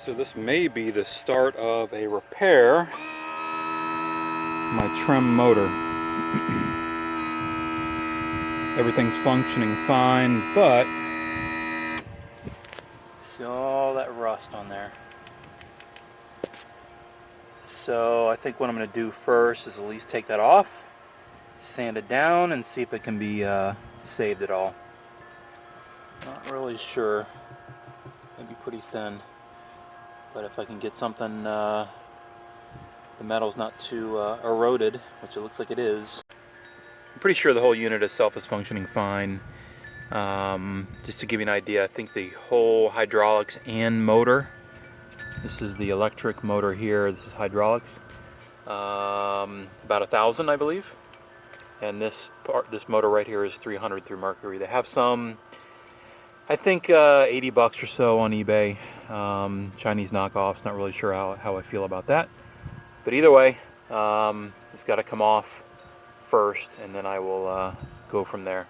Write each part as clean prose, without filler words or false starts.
So this may be the start of a repair to my trim motor. Everything's functioning fine, but see all that rust on there. So I think what I'm going to do first is at least take that off, sand it down, and see if it can be saved at all. Not really sure. Maybe pretty thin. But if I can get something, the metal's not too eroded, which it looks like it is. I'm pretty sure the whole unit itself is functioning fine. Just to give you an idea, I think the whole hydraulics and motor, this is the electric motor here, this is hydraulics, about 1,000 I believe. And this motor right here is 300 through Mercury. They have some, I think 80 bucks or so on eBay. Chinese knockoffs, not really sure how I feel about that. But either way, it's got to come off first, and then I will go from there.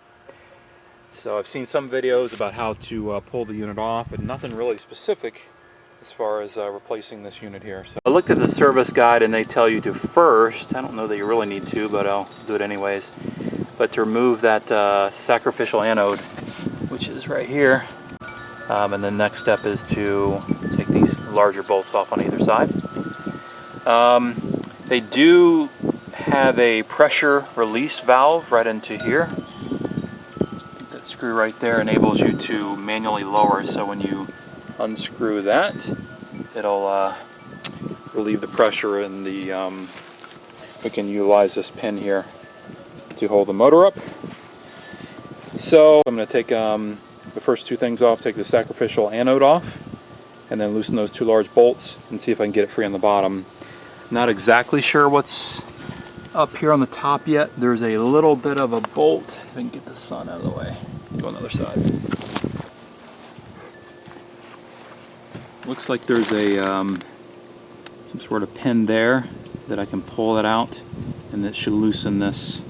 So I've seen some videos about how to pull the unit off, but nothing really specific as far as replacing this unit here. So I looked at the service guide, and they tell you to first, I don't know that you really need to, but I'll do it anyways, but to remove that sacrificial anode, which is right here. And the next step is to take these larger bolts off on either side. They do have a pressure release valve right into here. That screw right there enables you to manually lower, so when you unscrew that, it'll relieve the pressure, and we can utilize this pin here to hold the motor up. So I'm going to take the first two things off, take the sacrificial anode off, and then loosen those two large bolts and see if I can get it free on the bottom. Not exactly sure what's up here on the top yet. There's a little bit of a bolt. If I can get the sun out of the way. Go on the other side. Looks like there's a some sort of pin there that I can pull it out, and that should loosen this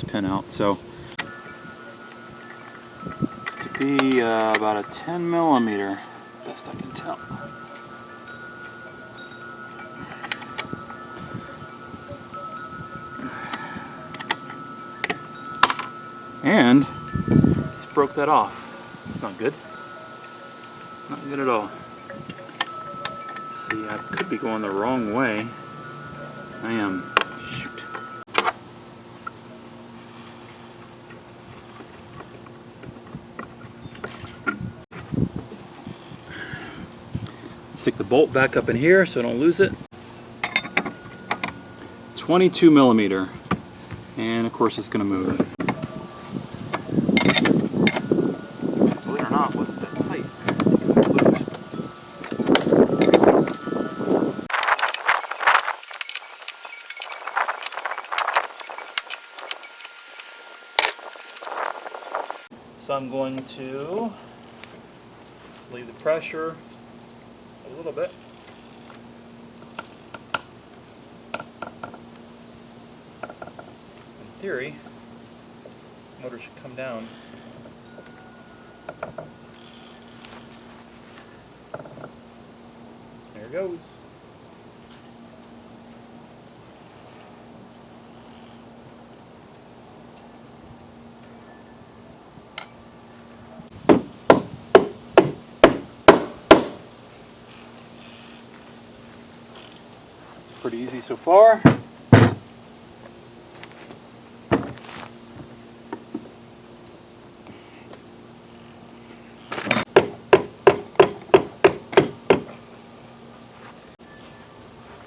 pin out. So looks to be about a 10 millimeter, best I can tell. And just broke that off. It's not good. Not good at all. Let's see, I could be going the wrong way. I am. Shoot. Stick the bolt back up in here so I don't lose it. 22 millimeter. And of course it's going to move. Believe it or not, it wasn't that tight. So I'm going to leave the pressure a little bit. In theory, the motor should come down. There it goes. Pretty easy so far.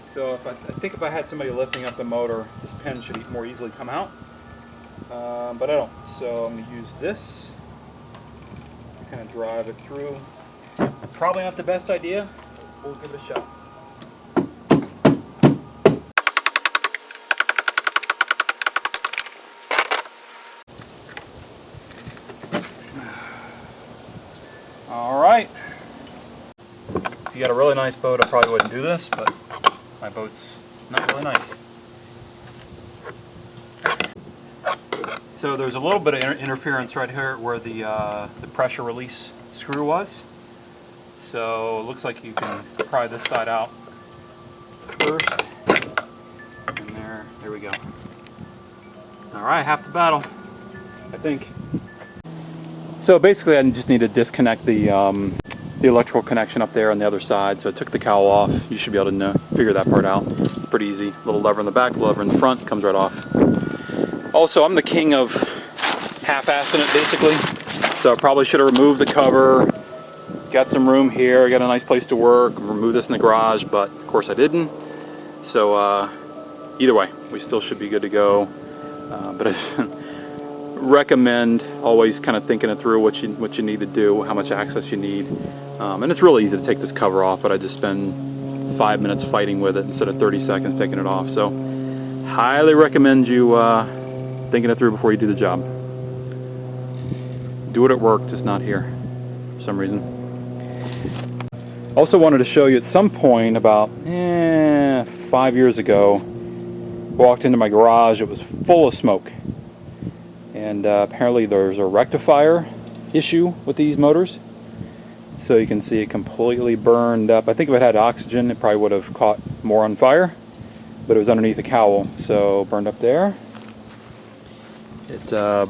So I think if I had somebody lifting up the motor, this pin should more easily come out, but I don't. So I'm going to use this to kind of drive it through. Probably not the best idea, but we'll give it a shot. Alright, if you got a really nice boat, I probably wouldn't do this, but my boat's not really nice. So there's a little bit of interference right here where the pressure release screw was. So So it looks like you can pry this side out first. And there we go. All right, half the battle, I think. So basically I just need to disconnect the electrical connection up there on the other side. So I took the cowl off. You should be able to figure that part out. Pretty easy. Little lever in the back, lever in the front, comes right off. Also, I'm the king of half-assing it basically. So I probably should have removed the cover. Got some room here, got a nice place to work, remove this in the garage, but of course I didn't. So either way, we still should be good to go. But I just recommend always kind of thinking it through what you need to do, how much access you need. And it's really easy to take this cover off, but I just spend 5 minutes fighting with it instead of 30 seconds taking it off. So highly recommend you thinking it through before you do the job. Do it at work, just not here for some reason. Also wanted to show you at some point about 5 years ago, walked into my garage, it was full of smoke. And apparently there's a rectifier issue with these motors. So you can see it completely burned up. I think if it had oxygen, it probably would have caught more on fire. But it was underneath the cowl, so burned up there. It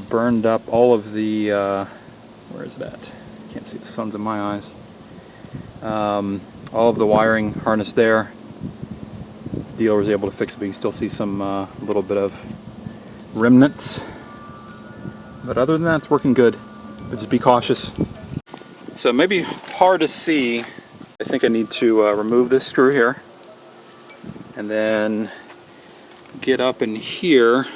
burned up all of the, where is it at? Can't see, the sun's in my eyes. All of the wiring harness there. The dealer was able to fix it, but you can still see some little bit of remnants. But other than that, it's working good. But just be cautious. So maybe hard to see. I think I need to remove this screw here. And then get up in here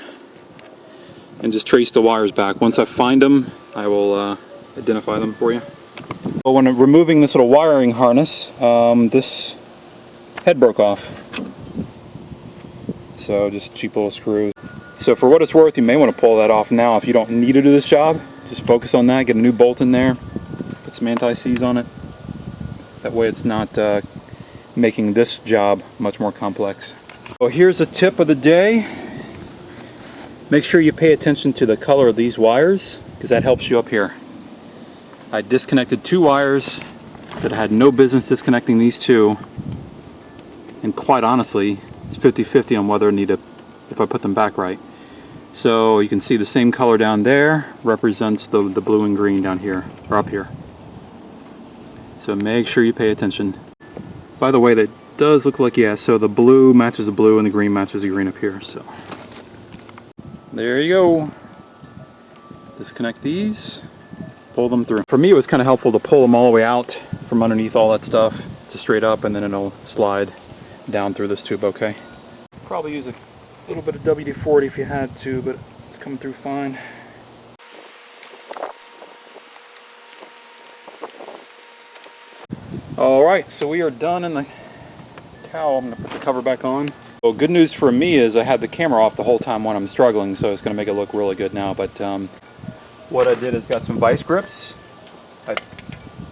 and just trace the wires back. Once I find them, I will identify them for you. But when removing this little wiring harness, this head broke off. So just cheap little screws. So for what it's worth, you may want to pull that off now if you don't need to do this job. Just focus on that, get a new bolt in there, put some anti-seize on it. That way it's not making this job much more complex. So here's a tip of the day. Make sure you pay attention to the color of these wires, because that helps you up here. I disconnected 2 wires that I had no business disconnecting these 2. And quite honestly, it's 50-50 on whether I need to, if I put them back right. So you can see the same color down there represents the blue and green down here, or up here. So make sure you pay attention. By the way, that does look like, yeah, so the blue matches the blue and the green matches the green up here. So there you go. Disconnect these, pull them through. For me, it was kind of helpful to pull them all the way out from underneath all that stuff to straight up, and then it'll slide down through this tube, okay? Probably use a little bit of WD-40 if you had to, but it's coming through fine. Alright, so we are done in the cowl. I'm going to put the cover back on. Well, good news for me is I had the camera off the whole time when I'm struggling, so it's going to make it look really good now. But what I did is got some vice grips. I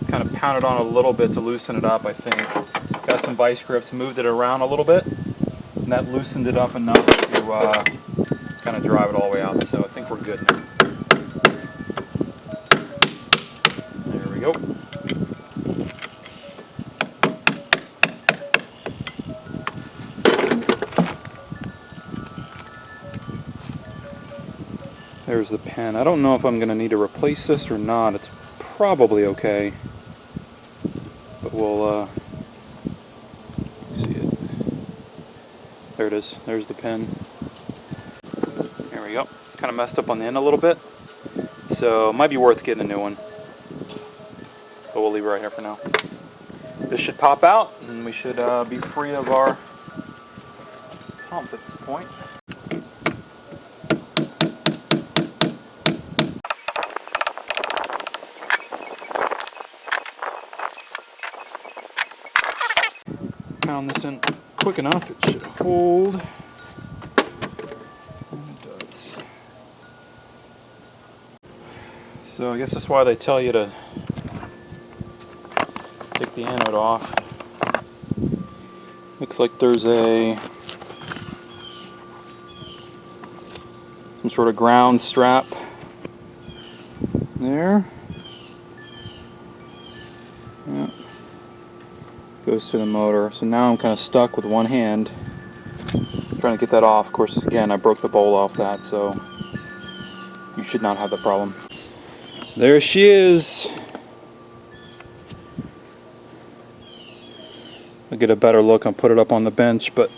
kind of pounded on a little bit to loosen it up, I think. Got some vice grips, moved it around a little bit, and that loosened it up enough to just kind of drive it all the way out. So I think we're good now. There we go. There's the pen. I don't know if I'm going to need to replace this or not. It's probably okay. But we'll see it. There it is. There's the pen. There we go. It's kind of messed up on the end a little bit. So it might be worth getting a new one. But we'll leave it right here for now. This should pop out and we should be free of our pump at this point. Pound this in quick enough, it should hold. And it does. So I guess that's why they tell you to take the anode off. Looks like there's some sort of ground strap there. Yeah. goes to the motor. So now I'm kind of stuck with one hand trying to get that off. Of course, again, I broke the bowl off that, so you should not have the problem. So there she is. I'll get a better look and put it up on the bench, but